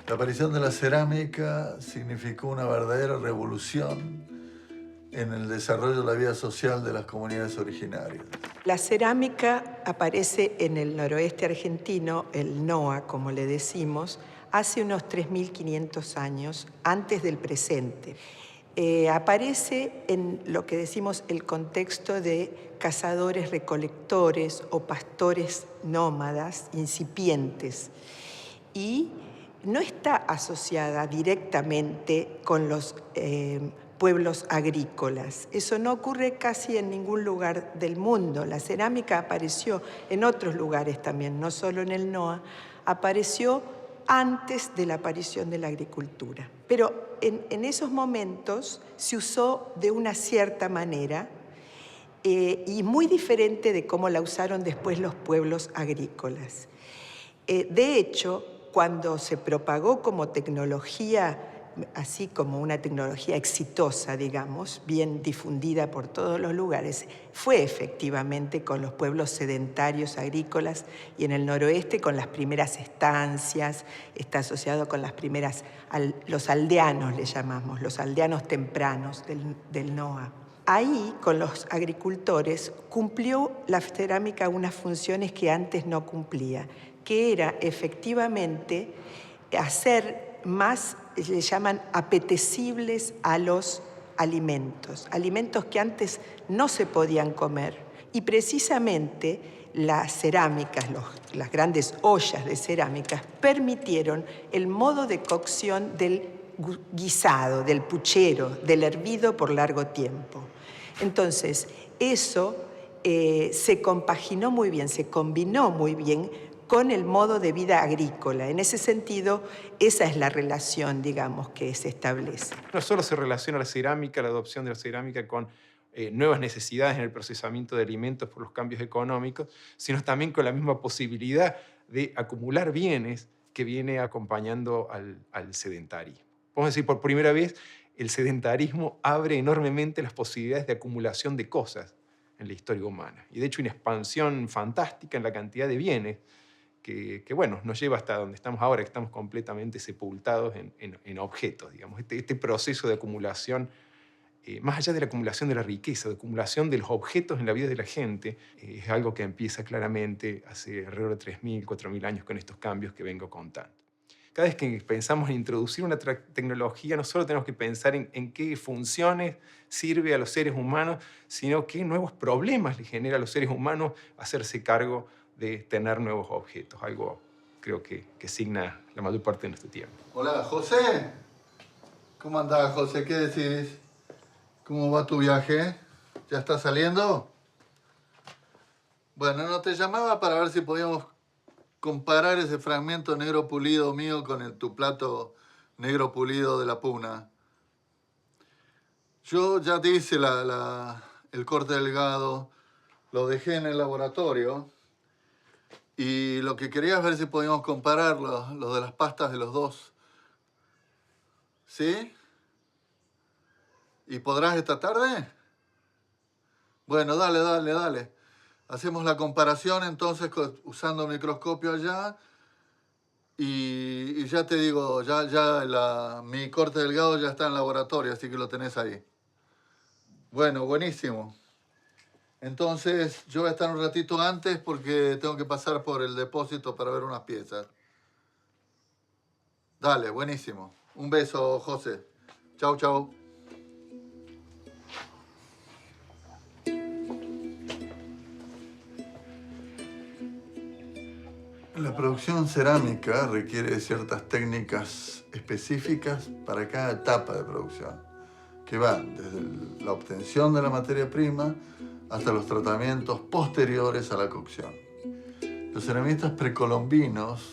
La aparición de la cerámica significó una verdadera revolución en el desarrollo de la vida social de las comunidades originarias. La cerámica aparece en el noroeste argentino, el NOA, como le decimos, hace unos 3.500 años, antes del presente. Aparece en lo que decimos el contexto de cazadores-recolectores o pastores nómadas incipientes, y no está asociada directamente con los pueblos agrícolas. Eso no ocurre casi en ningún lugar del mundo. La cerámica apareció en otros lugares también, no solo en el NOA, apareció antes de la aparición de la agricultura. Pero en esos momentos se usó de una cierta manera y muy diferente de cómo la usaron después los pueblos agrícolas. De hecho, cuando se propagó como tecnología, así como una tecnología exitosa, digamos, bien difundida por todos los lugares, fue efectivamente con los pueblos sedentarios agrícolas y en el noroeste con las primeras estancias, está asociado con las primeras, los aldeanos le llamamos, los aldeanos tempranos del NOA. Ahí, con los agricultores, cumplió la cerámica unas funciones que antes no cumplía, que era efectivamente hacer más, le llaman apetecibles a los alimentos, alimentos que antes no se podían comer. Y precisamente las cerámicas, las grandes ollas de cerámicas, permitieron el modo de cocción del guisado, del puchero, del hervido por largo tiempo. Entonces, eso se compaginó muy bien, se combinó muy bien con el modo de vida agrícola. En ese sentido, esa es la relación, digamos, que se establece. No solo se relaciona la cerámica, la adopción de la cerámica con nuevas necesidades en el procesamiento de alimentos por los cambios económicos, sino también con la misma posibilidad de acumular bienes que viene acompañando al sedentarismo. Podemos decir, por primera vez, el sedentarismo abre enormemente las posibilidades de acumulación de cosas en la historia humana. Y de hecho, una expansión fantástica en la cantidad de bienes que bueno, nos lleva hasta donde estamos ahora, que estamos completamente sepultados en objetos, digamos. Este proceso de acumulación, más allá de la acumulación de la riqueza, de acumulación de los objetos en la vida de la gente, es algo que empieza claramente hace alrededor de 3.000, 4.000 años con estos cambios que vengo contando. Cada vez que pensamos en introducir una tecnología, no solo tenemos que pensar en qué funciones sirve a los seres humanos, sino qué nuevos problemas le genera a los seres humanos hacerse cargo de tener nuevos objetos, algo creo que signa la mayor parte de nuestro tiempo. Hola, José. ¿Cómo andás, José? ¿Qué decís? ¿Cómo va tu viaje? ¿Ya estás saliendo? Bueno, no te llamaba para ver si podíamos comparar ese fragmento negro pulido mío con tu plato negro pulido de la puna. Yo ya te hice el corte delgado, lo dejé en el laboratorio y lo que quería es ver si podíamos comparar los de las pastas de los dos. ¿Sí? ¿Y podrás esta tarde? Bueno, dale. Hacemos la comparación entonces usando el microscopio allá. Y ya te digo, mi corte delgado ya está en el laboratorio, así que lo tenés ahí. Bueno, buenísimo. Entonces, yo voy a estar un ratito antes porque tengo que pasar por el depósito para ver unas piezas. Dale, buenísimo. Un beso, José. Chau, chau. La producción cerámica requiere de ciertas técnicas específicas para cada etapa de producción, que van desde la obtención de la materia prima hasta los tratamientos posteriores a la cocción. Los ceramistas precolombinos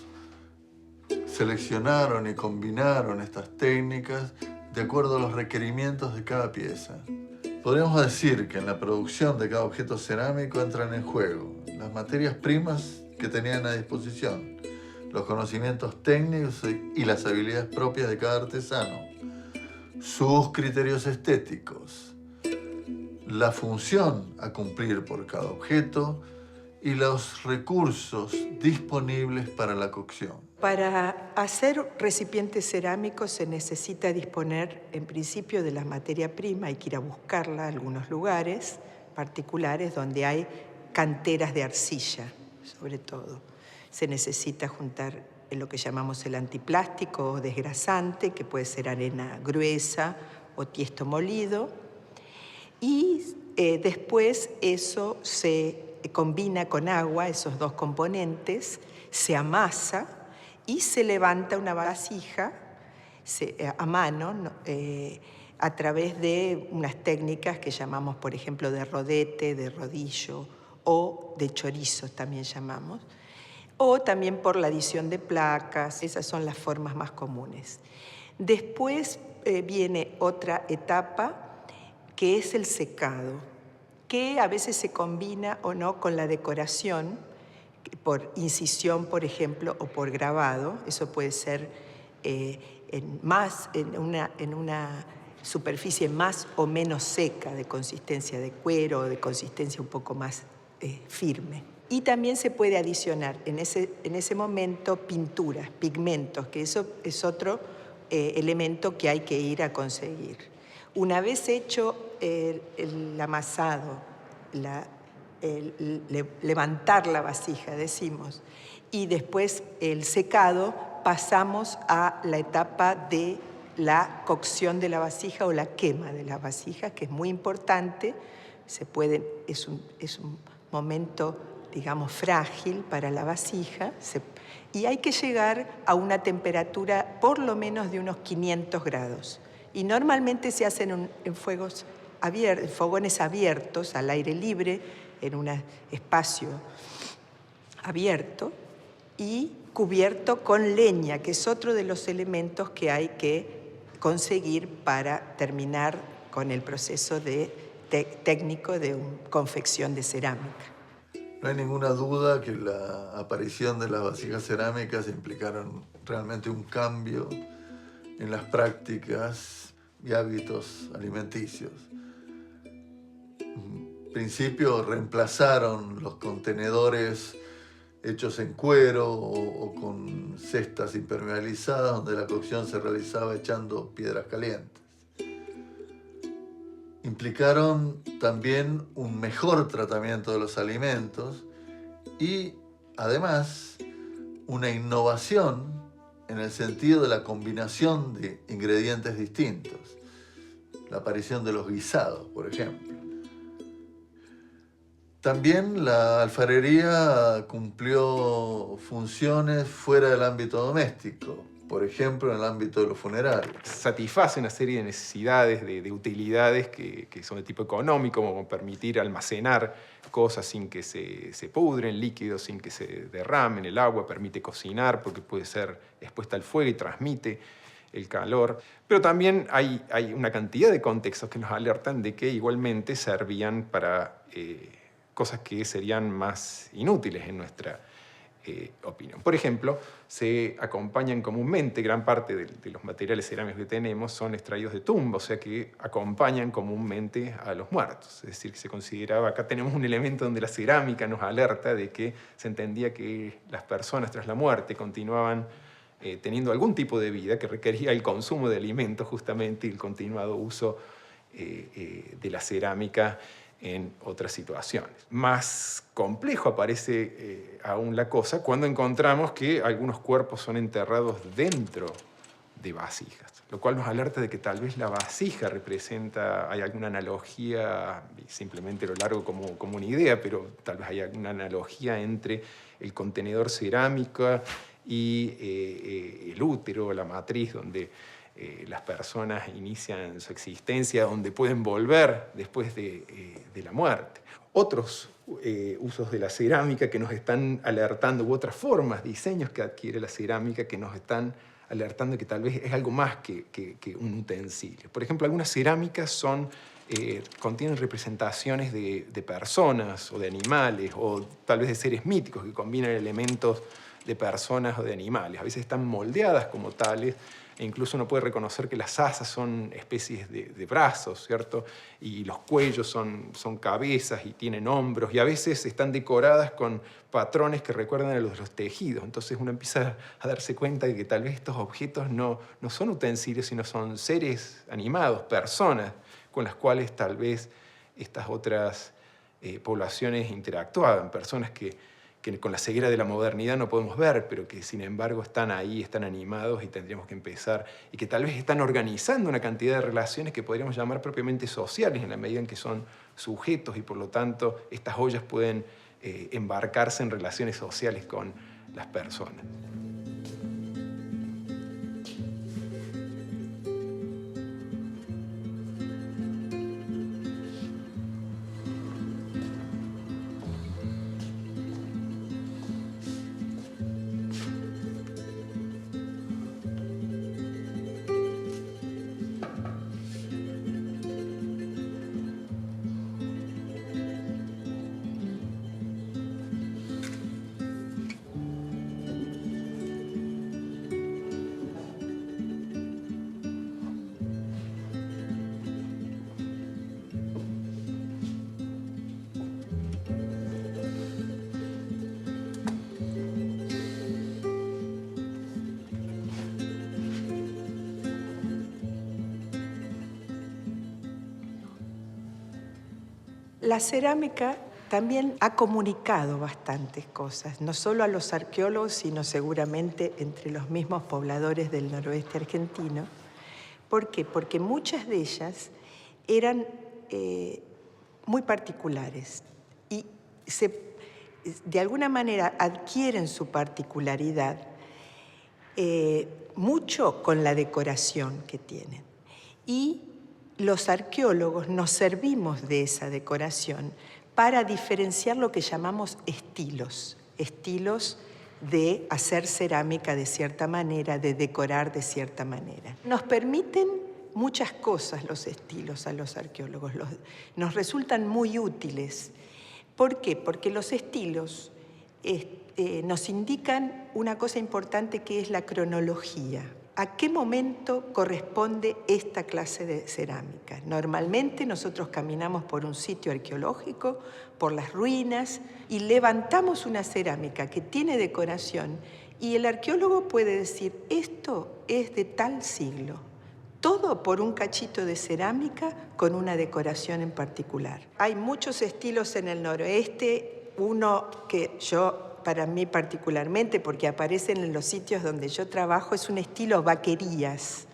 seleccionaron y combinaron estas técnicas de acuerdo a los requerimientos de cada pieza. Podríamos decir que en la producción de cada objeto cerámico entran en juego las materias primas que tenían a disposición, los conocimientos técnicos y las habilidades propias de cada artesano, sus criterios estéticos, la función a cumplir por cada objeto y los recursos disponibles para la cocción. Para hacer recipientes cerámicos se necesita disponer en principio de la materia prima, hay que ir a buscarla a algunos lugares particulares donde hay canteras de arcilla, sobre todo. Se necesita juntar lo que llamamos el antiplástico o desgrasante, que puede ser arena gruesa o tiesto molido, y después eso se combina con agua, esos dos componentes, se amasa y se levanta una vasija a mano a través de unas técnicas que llamamos, por ejemplo, de rodete, de rodillo o de chorizos también llamamos, o también por la adición de placas. Esas son las formas más comunes. Después viene otra etapa que es el secado, que a veces se combina o no con la decoración, por incisión, por ejemplo, o por grabado. Eso puede ser en una superficie más o menos seca, de consistencia de cuero o de consistencia un poco más firme. Y también se puede adicionar en ese momento pinturas, pigmentos, que eso es otro elemento que hay que ir a conseguir. Una vez hecho el amasado, levantar la vasija, decimos, y después el secado, pasamos a la etapa de la cocción de la vasija o la quema de la vasija, que es muy importante. Es un momento, digamos, frágil para la vasija, y hay que llegar a una temperatura por lo menos de unos 500 grados. Y normalmente se hacen en fogones abiertos, al aire libre, en un espacio abierto y cubierto con leña, que es otro de los elementos que hay que conseguir para terminar con el proceso técnico de confección de cerámica. No hay ninguna duda que la aparición de las vasijas cerámicas implicaron realmente un cambio en las prácticas y hábitos alimenticios. En principio reemplazaron los contenedores hechos en cuero o con cestas impermeabilizadas donde la cocción se realizaba echando piedras calientes. Implicaron también un mejor tratamiento de los alimentos y, además, una innovación en el sentido de la combinación de ingredientes distintos. La aparición de los guisados, por ejemplo. También la alfarería cumplió funciones fuera del ámbito doméstico, por ejemplo, en el ámbito de los funerarios. Satisface una serie de necesidades, de utilidades que son de tipo económico, como permitir almacenar cosas sin que se pudren, líquidos sin que se derramen, el agua permite cocinar porque puede ser expuesta al fuego y transmite el calor. Pero también hay una cantidad de contextos que nos alertan de que igualmente servían para cosas que serían más inútiles en nuestra opinión. Por ejemplo, se acompañan comúnmente, gran parte de los materiales cerámicos que tenemos son extraídos de tumba, o sea que acompañan comúnmente a los muertos. Es decir, que se consideraba, acá tenemos un elemento donde la cerámica nos alerta de que se entendía que las personas tras la muerte continuaban teniendo algún tipo de vida que requería el consumo de alimentos justamente y el continuado uso de la cerámica en otras situaciones. Más complejo aparece aún la cosa cuando encontramos que algunos cuerpos son enterrados dentro de vasijas, lo cual nos alerta de que tal vez la vasija hay alguna analogía, simplemente lo largo como una idea, pero tal vez hay alguna analogía entre el contenedor cerámico y el útero, la matriz, donde las personas inician su existencia, donde pueden volver después de la muerte. Otros usos de la cerámica que nos están alertando, u otras formas, diseños que adquiere la cerámica que nos están alertando que tal vez es algo más que un utensilio. Por ejemplo, algunas cerámicas contienen representaciones de personas o de animales o tal vez de seres míticos que combinan elementos de personas o de animales. A veces están moldeadas como tales, e incluso uno puede reconocer que las asas son especies de brazos, ¿cierto? Y los cuellos son cabezas y tienen hombros, y a veces están decoradas con patrones que recuerdan a los de los tejidos. Entonces uno empieza a darse cuenta de que tal vez estos objetos no son utensilios, sino son seres animados, personas, con las cuales tal vez estas otras poblaciones interactuaban, personas que con la ceguera de la modernidad no podemos ver, pero que sin embargo están ahí, están animados y tendríamos que empezar, y que tal vez están organizando una cantidad de relaciones que podríamos llamar propiamente sociales, en la medida en que son sujetos, y por lo tanto estas ollas pueden embarcarse en relaciones sociales con las personas. La cerámica también ha comunicado bastantes cosas, no solo a los arqueólogos, sino seguramente entre los mismos pobladores del noroeste argentino. ¿Por qué? Porque muchas de ellas eran muy particulares y de alguna manera adquieren su particularidad mucho con la decoración que tienen. Y los arqueólogos nos servimos de esa decoración para diferenciar lo que llamamos estilos, estilos de hacer cerámica de cierta manera, de decorar de cierta manera. Nos permiten muchas cosas los estilos a los arqueólogos, nos resultan muy útiles. ¿Por qué? Porque los estilos nos indican una cosa importante que es la cronología. ¿A qué momento corresponde esta clase de cerámica? Normalmente nosotros caminamos por un sitio arqueológico, por las ruinas, y levantamos una cerámica que tiene decoración, y el arqueólogo puede decir, esto es de tal siglo. Todo por un cachito de cerámica con una decoración en particular. Hay muchos estilos en el noroeste, uno que para mí particularmente, porque aparecen en los sitios donde yo trabajo, es un estilo vaquerías.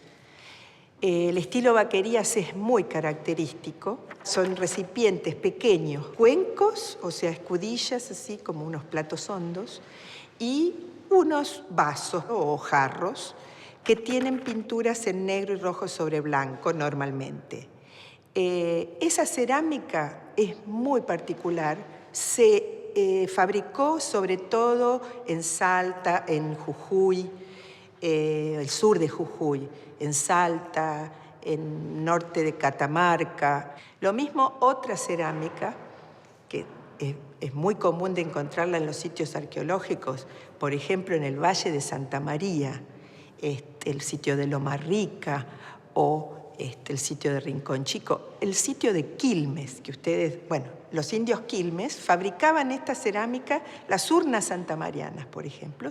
El estilo vaquerías es muy característico. Son recipientes pequeños, cuencos, o sea, escudillas, así como unos platos hondos, y unos vasos o jarros que tienen pinturas en negro y rojo sobre blanco normalmente. Esa cerámica es muy particular, se fabricó sobre todo en Salta, en Jujuy, el sur de Jujuy, en Salta, en norte de Catamarca. Lo mismo otra cerámica que es muy común de encontrarla en los sitios arqueológicos, por ejemplo en el Valle de Santa María, el sitio de Loma Rica o el sitio de Rincón Chico, el sitio de Quilmes, que ustedes, los indios Quilmes fabricaban esta cerámica, las urnas santamarianas, por ejemplo,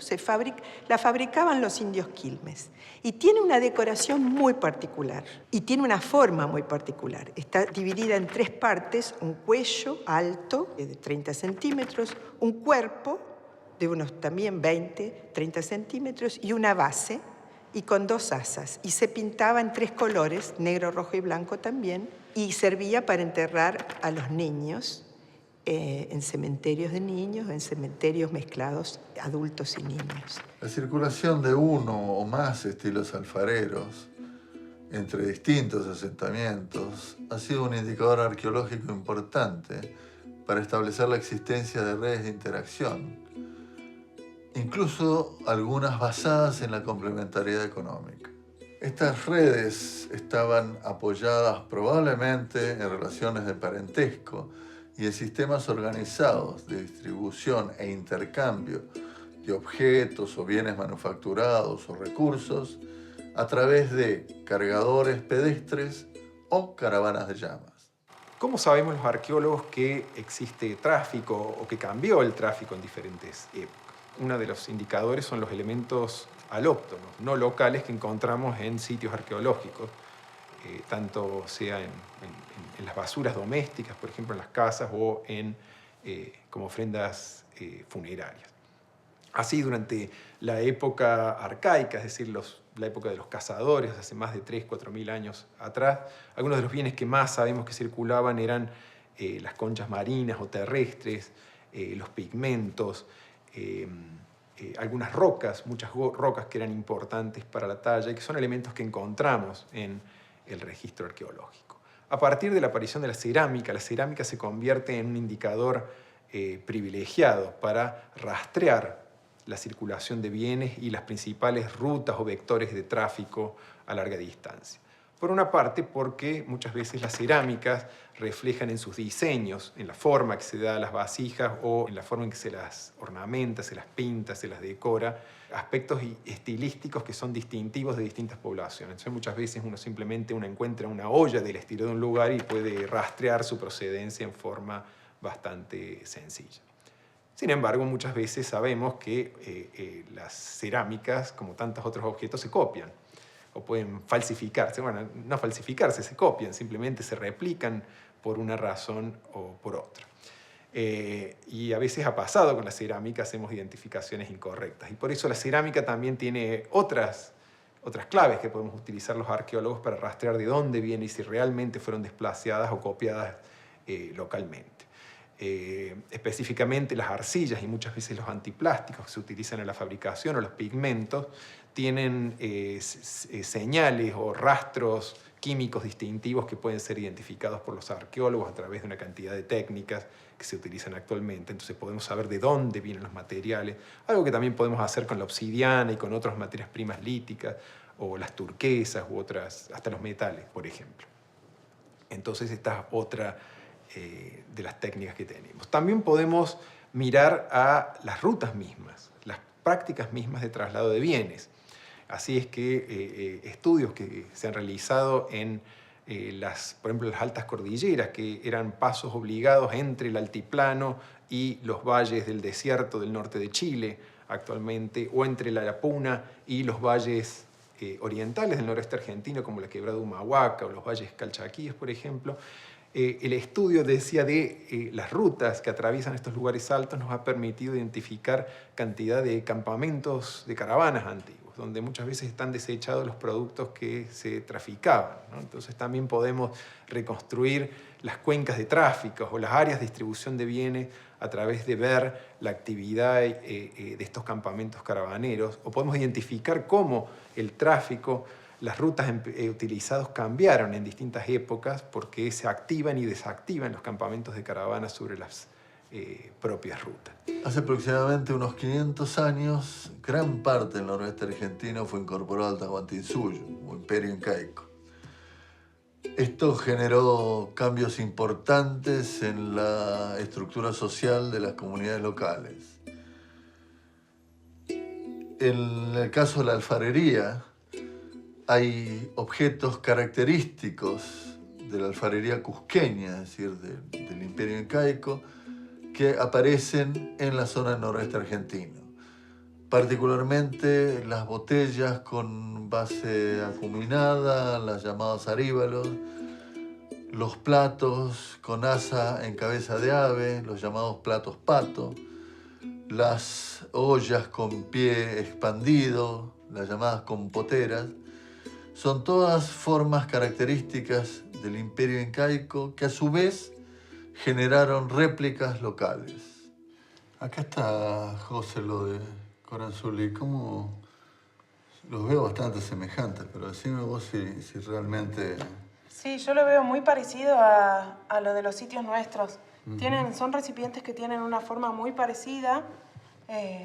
la fabricaban los indios Quilmes. Y tiene una decoración muy particular y tiene una forma muy particular. Está dividida en tres partes, un cuello alto de 30 centímetros, un cuerpo de unos también 20, 30 centímetros y una base, y con dos asas, y se pintaba en tres colores, negro, rojo y blanco también, y servía para enterrar a los niños en cementerios de niños, en cementerios mezclados adultos y niños. La circulación de uno o más estilos alfareros entre distintos asentamientos ha sido un indicador arqueológico importante para establecer la existencia de redes de interacción, incluso algunas basadas en la complementariedad económica. Estas redes estaban apoyadas probablemente en relaciones de parentesco y en sistemas organizados de distribución e intercambio de objetos o bienes manufacturados o recursos a través de cargadores pedestres o caravanas de llamas. ¿Cómo sabemos los arqueólogos que existe tráfico o que cambió el tráfico en diferentes épocas? Uno de los indicadores son los elementos alóctonos, no locales, que encontramos en sitios arqueológicos, tanto sea en las basuras domésticas, por ejemplo, en las casas, o como ofrendas funerarias. Así, durante la época arcaica, es decir, la época de los cazadores, hace más de 3.000–4.000 años atrás, algunos de los bienes que más sabemos que circulaban eran las conchas marinas o terrestres, los pigmentos, algunas rocas, muchas rocas que eran importantes para la talla y que son elementos que encontramos en el registro arqueológico. A partir de la aparición de la cerámica se convierte en un indicador privilegiado para rastrear la circulación de bienes y las principales rutas o vectores de tráfico a larga distancia. Por una parte, porque muchas veces las cerámicas reflejan en sus diseños, en la forma que se da a las vasijas o en la forma en que se las ornamenta, se las pinta, se las decora, aspectos estilísticos que son distintivos de distintas poblaciones. Entonces, muchas veces uno encuentra una olla del estilo de un lugar y puede rastrear su procedencia en forma bastante sencilla. Sin embargo, muchas veces sabemos que las cerámicas, como tantos otros objetos, se copian o pueden falsificarse. Bueno, no falsificarse, se copian, simplemente se replican por una razón o por otra. Y a veces ha pasado con la cerámica, hacemos identificaciones incorrectas. Y por eso la cerámica también tiene otras claves que podemos utilizar los arqueólogos para rastrear de dónde viene y si realmente fueron desplazadas o copiadas localmente. Específicamente las arcillas y muchas veces los antiplásticos que se utilizan en la fabricación o los pigmentos tienen señales o rastros químicos distintivos que pueden ser identificados por los arqueólogos a través de una cantidad de técnicas que se utilizan actualmente. Entonces podemos saber de dónde vienen los materiales, algo que también podemos hacer con la obsidiana y con otras materias primas líticas o las turquesas u otras, hasta los metales, por ejemplo. Entonces esta es otra de las técnicas que tenemos. También podemos mirar a las rutas mismas, las prácticas mismas de traslado de bienes. Así es que estudios que se han realizado en por ejemplo, las altas cordilleras, que eran pasos obligados entre el altiplano y los valles del desierto del norte de Chile actualmente, o entre la Puna y los valles orientales del noreste argentino, como la Quebrada de Humahuaca o los valles calchaquíes, por ejemplo. El estudio, decía, de las rutas que atraviesan estos lugares altos nos ha permitido identificar cantidad de campamentos de caravanas antiguos, donde muchas veces están desechados los productos que se traficaban, ¿no? Entonces también podemos reconstruir las cuencas de tráfico o las áreas de distribución de bienes a través de ver la actividad de estos campamentos caravaneros, o podemos identificar cómo el tráfico, las rutas utilizadas cambiaron en distintas épocas porque se activan y desactivan los campamentos de caravanas sobre las propias rutas. Hace aproximadamente unos 500 años, gran parte del noroeste argentino fue incorporado al Tahuantinsuyo, o Imperio Incaico. Esto generó cambios importantes en la estructura social de las comunidades locales. En el caso de la alfarería, hay objetos característicos de la alfarería cusqueña, es decir, del Imperio Incaico, que aparecen en la zona del noroeste argentino. Particularmente las botellas con base acuminada, las llamadas aríbalos, los platos con asa en cabeza de ave, los llamados platos pato, las ollas con pie expandido, las llamadas compoteras. Son todas formas características del Imperio Incaico que a su vez generaron réplicas locales. Acá está José, lo de Corazuli. ¿Cómo? Los veo bastante semejantes, pero decime vos si realmente... Sí, yo lo veo muy parecido a lo de los sitios nuestros. Son recipientes que tienen una forma muy parecida,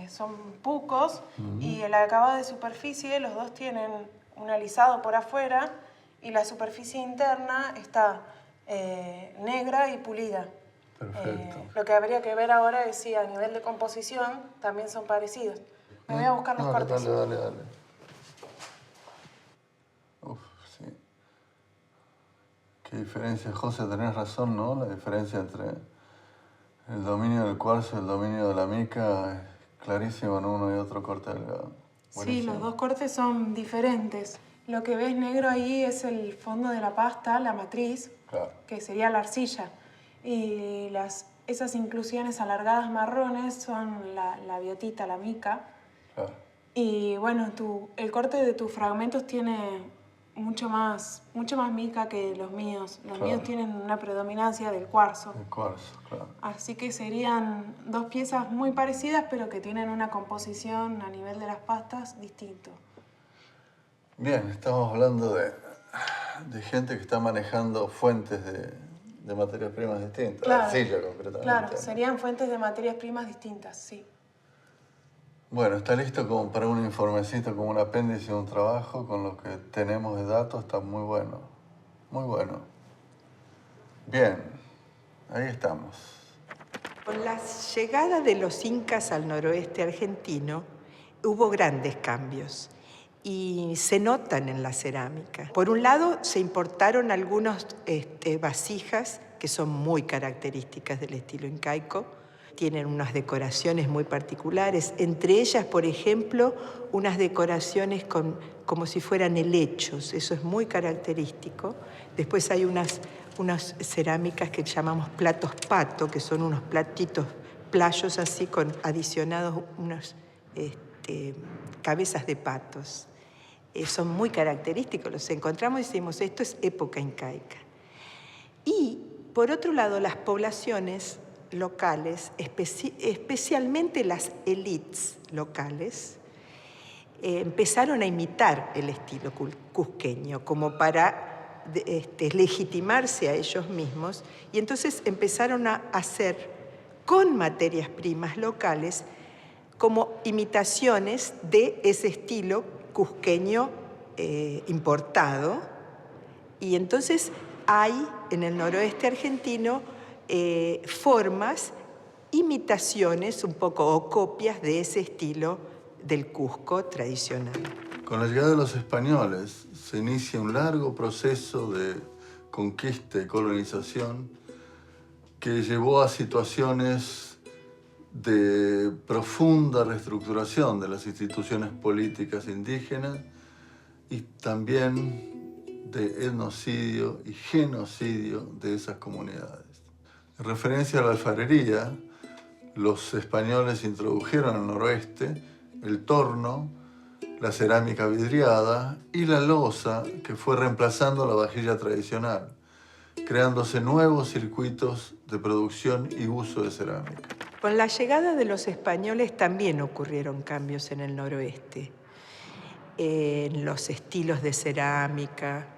son pucos, y el acabado de superficie, los dos tienen un alisado por afuera y la superficie interna está negra y pulida. Perfecto. Lo que habría que ver ahora es si a nivel de composición también son parecidos. Me voy a buscar los cortes. Dale. qué diferencia, José, tenés razón, ¿no? La diferencia entre el dominio del cuarzo y el dominio de la mica es clarísimo en uno y otro corte delgado. Sí, los dos cortes son diferentes. Lo que ves negro ahí es el fondo de la pasta, la matriz, Claro. que sería la arcilla. Y esas inclusiones alargadas marrones son la biotita, la mica. Claro. Y bueno, el corte de tus fragmentos tiene mucho más mica que los míos. Los míos tienen una predominancia del cuarzo. El cuarzo, claro. Así que serían dos piezas muy parecidas, pero que tienen una composición a nivel de las pastas distinto. Bien, estamos hablando de gente que está manejando fuentes de materias primas distintas. Claro, Arcilla, concretamente. Claro, serían fuentes de materias primas distintas, sí. Bueno, está listo como para un informecito, como un apéndice de un trabajo con lo que tenemos de datos. Está muy bueno, muy bueno. Bien, ahí estamos. Con la llegada de los incas al noroeste argentino hubo grandes cambios y se notan en la cerámica. Por un lado, se importaron algunas vasijas que son muy características del estilo incaico. Tienen unas decoraciones muy particulares, entre ellas, por ejemplo, unas decoraciones como si fueran helechos, eso es muy característico. Después hay unas cerámicas que llamamos platos pato, que son unos platitos playos así con adicionados unas cabezas de patos. Son muy característicos, los encontramos y decimos, esto es época incaica. Y, por otro lado, las poblaciones locales, especialmente las élites locales, empezaron a imitar el estilo cusqueño como para legitimarse a ellos mismos, y entonces empezaron a hacer con materias primas locales como imitaciones de ese estilo cusqueño importado. Y entonces hay en el noroeste argentino formas, imitaciones un poco o copias de ese estilo del Cusco tradicional. Con la llegada de los españoles se inicia un largo proceso de conquista y colonización que llevó a situaciones de profunda reestructuración de las instituciones políticas indígenas y también de etnocidio y genocidio de esas comunidades. En referencia a la alfarería, los españoles introdujeron al noroeste el torno, la cerámica vidriada y la loza, que fue reemplazando la vajilla tradicional, creándose nuevos circuitos de producción y uso de cerámica. Con la llegada de los españoles también ocurrieron cambios en el noroeste, en los estilos de cerámica,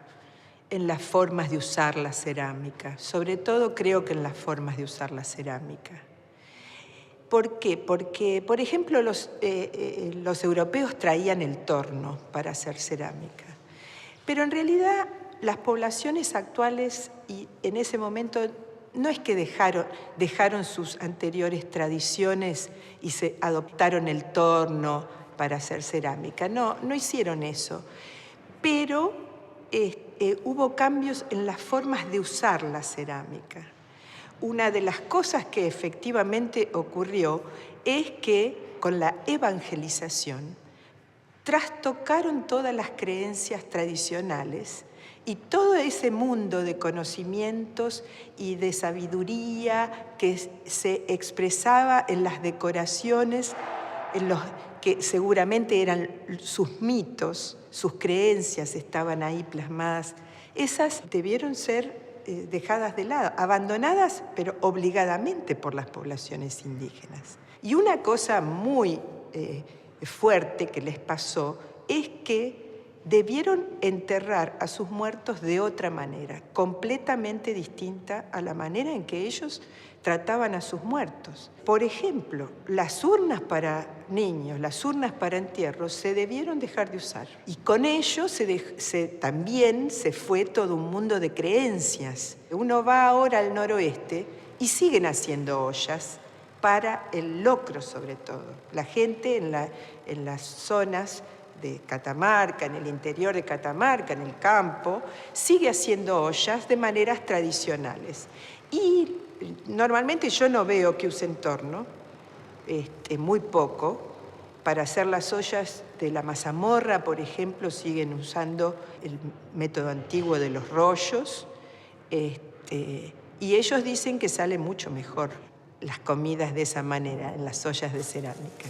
en las formas de usar la cerámica, sobre todo creo que en las formas de usar la cerámica. ¿Por qué? Porque, por ejemplo, los europeos traían el torno para hacer cerámica, pero en realidad las poblaciones actuales y en ese momento no es que dejaron sus anteriores tradiciones y se adoptaron el torno para hacer cerámica, no hicieron eso, pero hubo cambios en las formas de usar la cerámica. Una de las cosas que efectivamente ocurrió es que con la evangelización trastocaron todas las creencias tradicionales y todo ese mundo de conocimientos y de sabiduría que se expresaba en las decoraciones, en los que seguramente eran sus mitos, sus creencias estaban ahí plasmadas. Esas debieron ser dejadas de lado, abandonadas, pero obligadamente por las poblaciones indígenas. Y una cosa muy fuerte que les pasó es que debieron enterrar a sus muertos de otra manera, completamente distinta a la manera en que ellos trataban a sus muertos. Por ejemplo, las urnas para niños, las urnas para entierros se debieron dejar de usar. Y con ello también se fue todo un mundo de creencias. Uno va ahora al noroeste y siguen haciendo ollas para el locro sobre todo. La gente en las zonas de Catamarca, en el interior de Catamarca, en el campo, sigue haciendo ollas de maneras tradicionales. Y normalmente yo no veo que usen torno, muy poco. Para hacer las ollas de la mazamorra, por ejemplo, siguen usando el método antiguo de los rollos. Y ellos dicen que sale mucho mejor las comidas de esa manera, en las ollas de cerámica.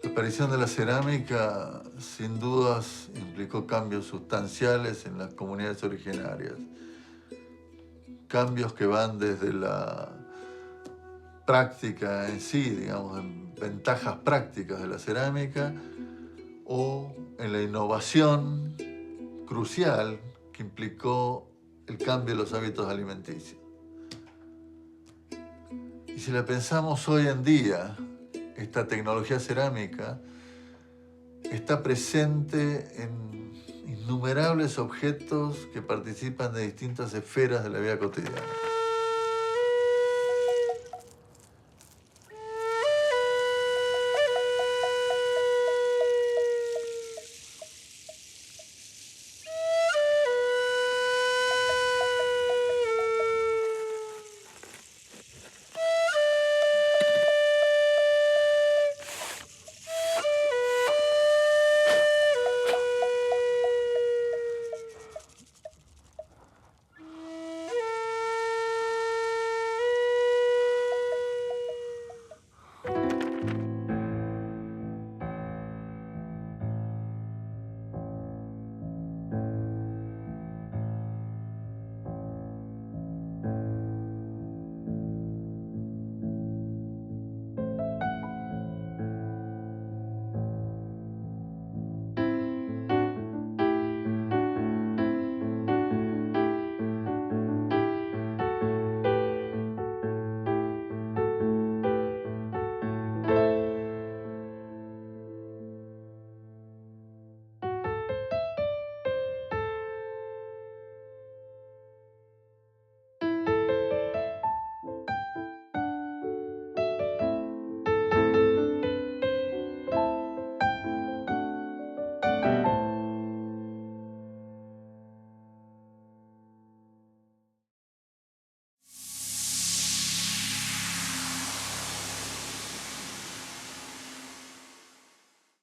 La aparición de la cerámica, sin dudas, implicó cambios sustanciales en las comunidades originarias. Cambios que van desde la práctica en sí, digamos, en ventajas prácticas de la cerámica, o en la innovación crucial que implicó el cambio de los hábitos alimenticios. Y si la pensamos hoy en día, esta tecnología cerámica está presente en innumerables objetos que participan de distintas esferas de la vida cotidiana.